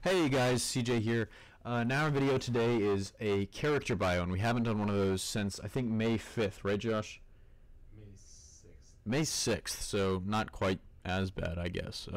Hey guys, CJ here. Now our video today is a character bio, and we haven't done one of those since I think May 5th, right Josh? May 6th. May 6th, so not quite as bad, I guess.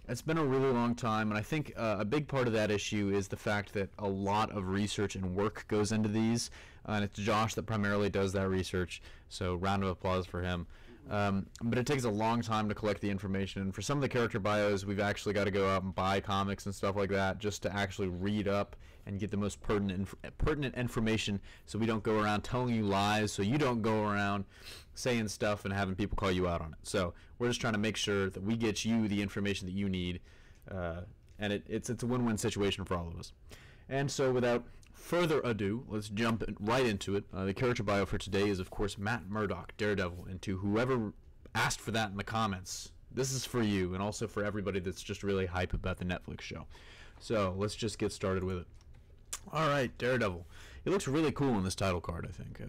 It's been a really long time, and I think a big part of that issue is the fact that a lot of research and work goes into these, and it's Josh that primarily does that research, so round of applause for him. But it takes a long time to collect the information, and for some of the character bios, we've actually got to go out and buy comics and stuff like that just to actually read up and get the most pertinent information, so we don't go around telling you lies, so you don't go around saying stuff and having people call you out on it. So we're just trying to make sure that we get you the information that you need, and it's a win-win situation for all of us. And so without further ado, let's jump right into it. The character bio for today is, of course, Matt Murdock, Daredevil. And to whoever asked for that in the comments, this is for you, and also for everybody that's just really hype about the Netflix show. So let's just get started with it. All right, Daredevil. He looks really cool in this title card, I think.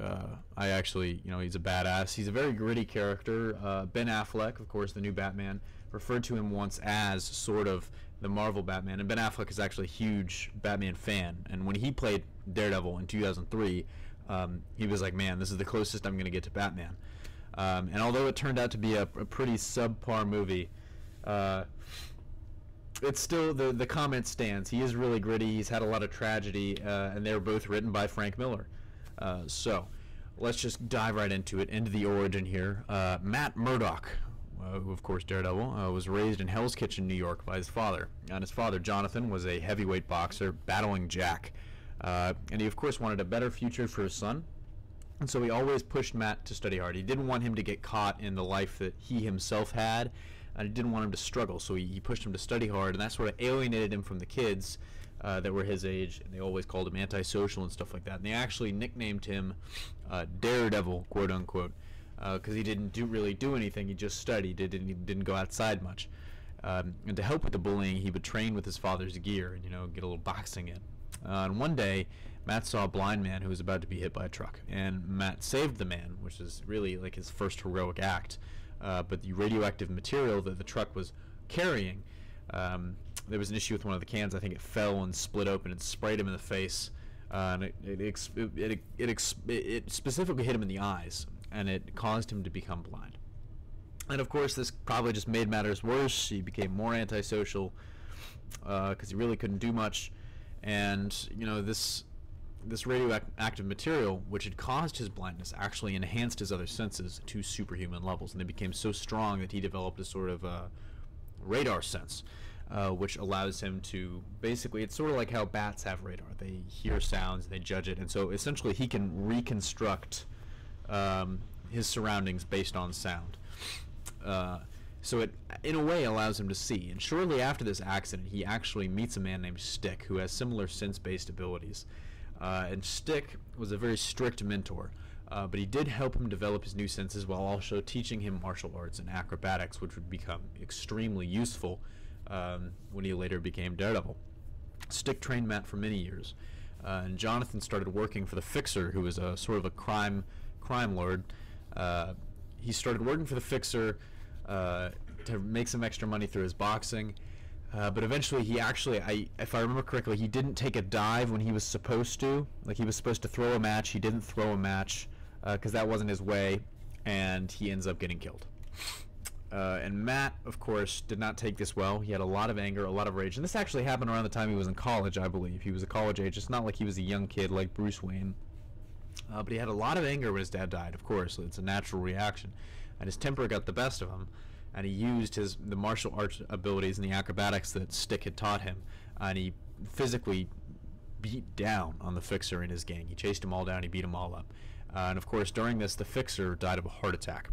I actually, he's a badass. He's a very gritty character. Ben Affleck, of course, the new Batman, referred to him once as sort of the Marvel Batman. And Ben Affleck is actually a huge Batman fan. And when he played Daredevil in 2003, he was like, man, this is the closest I'm going to get to Batman. And although it turned out to be a pretty subpar movie, it's still, the comment stands. He is really gritty. He's had a lot of tragedy, and they were both written by Frank Miller. So let's just dive right into it, into the origin here. Matt Murdock, who of course Daredevil, was raised in Hell's Kitchen, New York by his father. And his father, Jonathan, was a heavyweight boxer battling Jack. And he of course wanted a better future for his son. And so he always pushed Matt to study hard. He didn't want him to get caught in the life that he himself had, and he didn't want him to struggle, so he pushed him to study hard, and that sort of alienated him from the kids that were his age, and they always called him antisocial and stuff like that. And they actually nicknamed him Daredevil, quote unquote, because he didn't really do anything. He just studied. He didn't go outside much. And to help with the bullying, he would train with his father's gear and get a little boxing in. And one day, Matt saw a blind man who was about to be hit by a truck, and Matt saved the man, which is really like his first heroic act. But the radioactive material that the truck was carrying, there was an issue with one of the cans. I think it fell and split open and sprayed him in the face, and it specifically hit him in the eyes, and it caused him to become blind. And of course, this probably just made matters worse. He became more antisocial because he really couldn't do much. And this radioactive material, which had caused his blindness, actually enhanced his other senses to superhuman levels, and they became so strong that he developed a sort of radar sense, which allows him to basically, it's sort of like how bats have radar. They hear sounds, they judge it, and so essentially he can reconstruct his surroundings based on sound. So it, in a way, allows him to see. And shortly after this accident, he actually meets a man named Stick, who has similar sense-based abilities. And Stick was a very strict mentor, but he did help him develop his new senses while also teaching him martial arts and acrobatics, which would become extremely useful when he later became Daredevil. Stick trained Matt for many years, and Jonathan started working for the Fixer, who was a sort of a crime lord. He started working for the Fixer to make some extra money through his boxing, but eventually he actually, if I remember correctly, he didn't take a dive when he was supposed to. Like, he was supposed to throw a match, he didn't throw a match because that wasn't his way, and he ends up getting killed. And Matt, of course, did not take this well. He had a lot of anger, a lot of rage, and this actually happened around the time he was in college, I believe. He was a college age. It's not like he was a young kid like Bruce Wayne. But he had a lot of anger when his dad died, of course. It's a natural reaction. And his temper got the best of him, and he used the martial arts abilities and the acrobatics that Stick had taught him, and he physically beat down on the Fixer and his gang. He chased them all down, he beat them all up. And of course, during this, the Fixer died of a heart attack.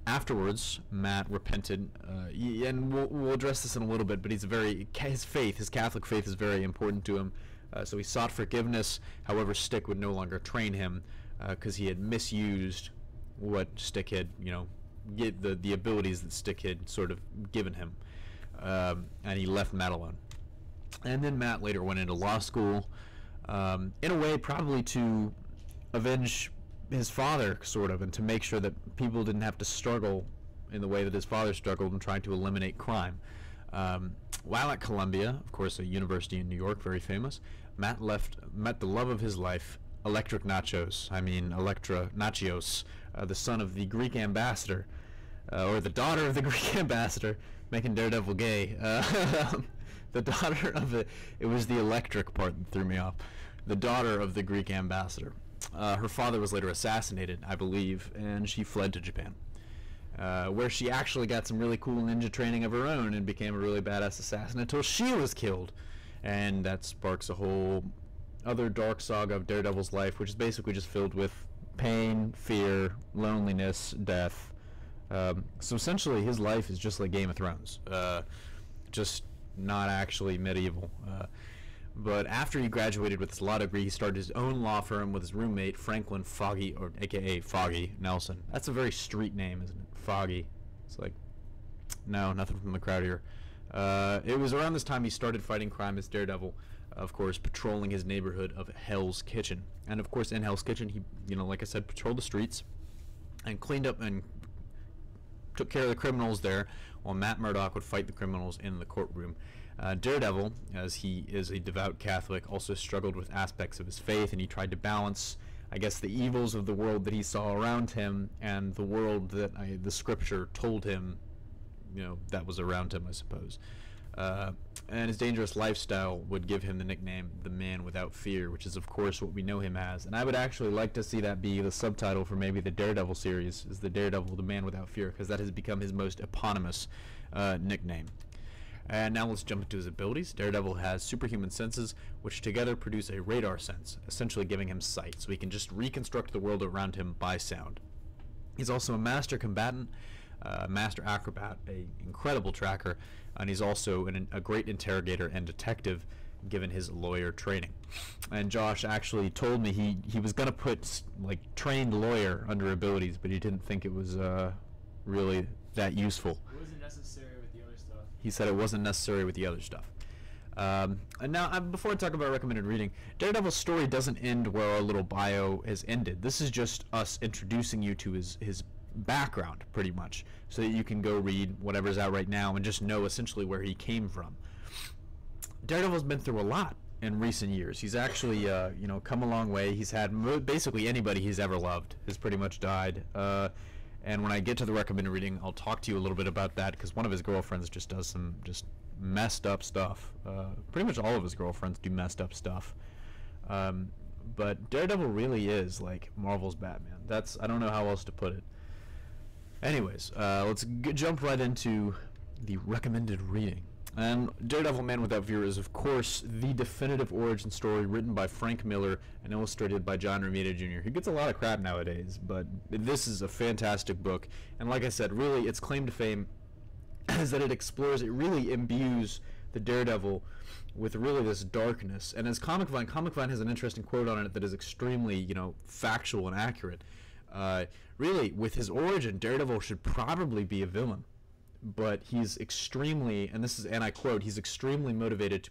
Afterwards, Matt repented, and we'll address this in a little bit, but his Catholic faith is very important to him. So he sought forgiveness. However, Stick would no longer train him because he had misused what Stick had, get the abilities that Stick had sort of given him, and he left Matt alone. And then Matt later went into law school, in a way probably to avenge his father, sort of, and to make sure that people didn't have to struggle in the way that his father struggled in trying to eliminate crime. While at Columbia, of course, a university in New York, very famous, Matt met the love of his life, Electra Nachios, the son of the Greek ambassador, or the daughter of the Greek ambassador, making Daredevil gay. The daughter of it was the electric part that threw me off. The daughter of the Greek ambassador. Her father was later assassinated, I believe, and she fled to Japan, where she actually got some really cool ninja training of her own and became a really badass assassin until she was killed. And that sparks a whole other dark saga of Daredevil's life, which is basically just filled with pain, fear, loneliness, death. So essentially his life is just like Game of Thrones, just not actually medieval. But after he graduated with his law degree, he started his own law firm with his roommate Franklin Foggy, or aka Foggy Nelson. That's a very street name, isn't it? Foggy. It's like, no, nothing from the crowd here. It was around this time he started fighting crime as Daredevil, of course, patrolling his neighborhood of Hell's Kitchen. And of course, in Hell's Kitchen, he, like I said, patrolled the streets and cleaned up and took care of the criminals there, while Matt Murdock would fight the criminals in the courtroom. Daredevil, as he is a devout Catholic, also struggled with aspects of his faith, and he tried to balance, I guess, the evils of the world that he saw around him and the world that the scripture told him, that was around him, I suppose. And his dangerous lifestyle would give him the nickname the Man Without Fear, which is of course what we know him as. And I would actually like to see that be the subtitle for maybe the Daredevil series, is the Daredevil, the Man Without Fear, because that has become his most eponymous nickname. And now let's jump into his abilities. Daredevil has superhuman senses, which together produce a radar sense, essentially giving him sight, so he can just reconstruct the world around him by sound. He's also a master combatant, master acrobat, a incredible tracker, and he's also a great interrogator and detective, given his lawyer training. And Josh actually told me he was going to put like trained lawyer under abilities, but he didn't think it was really that useful. It wasn't necessary with the other stuff. He said it wasn't necessary with the other stuff. And now, before I talk about recommended reading, Daredevil's story doesn't end where our little bio has ended. This is just us introducing you to his background, pretty much, so that you can go read whatever's out right now and just know essentially where he came from. Daredevil's been through a lot in recent years. He's actually, come a long way. He's had basically anybody he's ever loved has pretty much died. And when I get to the recommended reading, I'll talk to you a little bit about that, because one of his girlfriends just does some just messed up stuff. Pretty much all of his girlfriends do messed up stuff. But Daredevil really is like Marvel's Batman. I don't know how else to put it. Anyways, let's jump right into the recommended reading. And Daredevil Man Without Fear is, of course, the definitive origin story written by Frank Miller and illustrated by John Romita Jr. He gets a lot of crap nowadays, but this is a fantastic book. And like I said, really, its claim to fame is that it really imbues the Daredevil with really this darkness. And as Comic Vine has an interesting quote on it that is extremely, factual and accurate. Really, with his origin, Daredevil should probably be a villain. But he's extremely, and I quote, he's extremely motivated to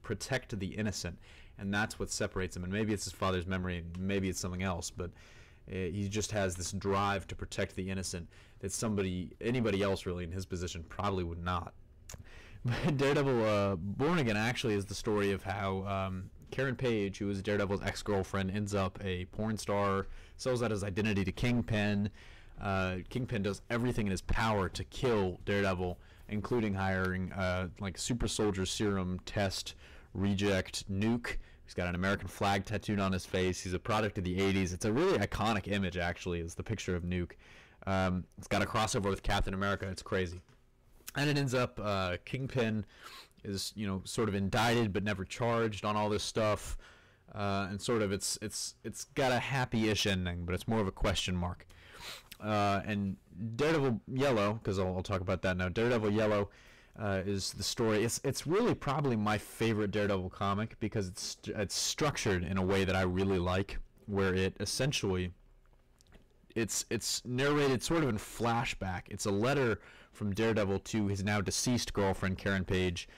protect the innocent, and that's what separates him. And maybe it's his father's memory, and maybe it's something else, but he just has this drive to protect the innocent that anybody else really in his position probably would not. But Daredevil Born Again actually is the story of how Karen Page, who is Daredevil's ex-girlfriend, ends up a porn star, sells out his identity to Kingpin. Kingpin does everything in his power to kill Daredevil, including hiring super soldier serum test reject Nuke. He's got an American flag tattooed on his face. He's a product of the 80s. It's a really iconic image, actually, is the picture of Nuke. It's got a crossover with Captain America. It's crazy. And it ends up Kingpin is sort of indicted but never charged on all this stuff. And sort of it's got a happy-ish ending, but it's more of a question mark. And Daredevil Yellow, because I'll talk about that now. Daredevil Yellow is the story. It's really probably my favorite Daredevil comic, because it's structured in a way that I really like, where it essentially it's narrated sort of in flashback. It's a letter from Daredevil to his now deceased girlfriend Karen Page,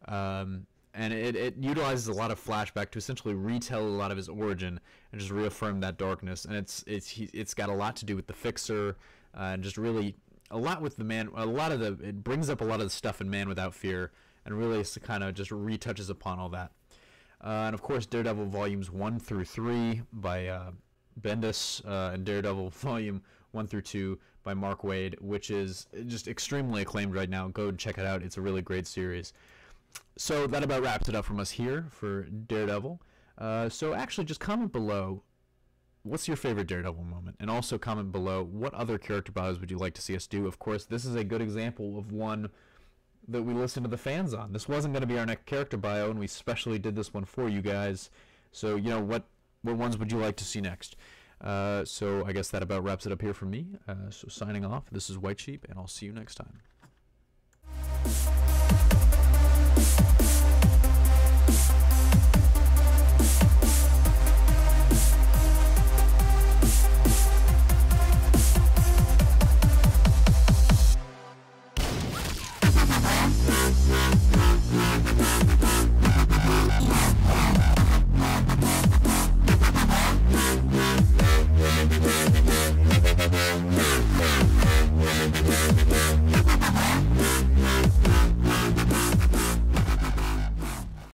and it utilizes a lot of flashback to essentially retell a lot of his origin and just reaffirm that darkness. And it's got a lot to do with the Fixer, and just really a lot with the Man. It brings up a lot of the stuff in Man Without Fear, and really kind of just retouches upon all that. And of course, Daredevil volumes 1 through 3 by Bendis, and Daredevil volume 1 through 2 by Mark Waid, which is just extremely acclaimed right now. Go and check it out. It's a really great series. So that about wraps it up from us here for Daredevil. So actually, just comment below, what's your favorite Daredevil moment? And also comment below, what other character bios would you like to see us do? Of course, this is a good example of one that we listened to the fans on. This wasn't going to be our next character bio, and we specially did this one for you guys. So, you know, what ones would you like to see next? So I guess that about wraps it up here for me. So signing off, this is White Sheep, and I'll see you next time.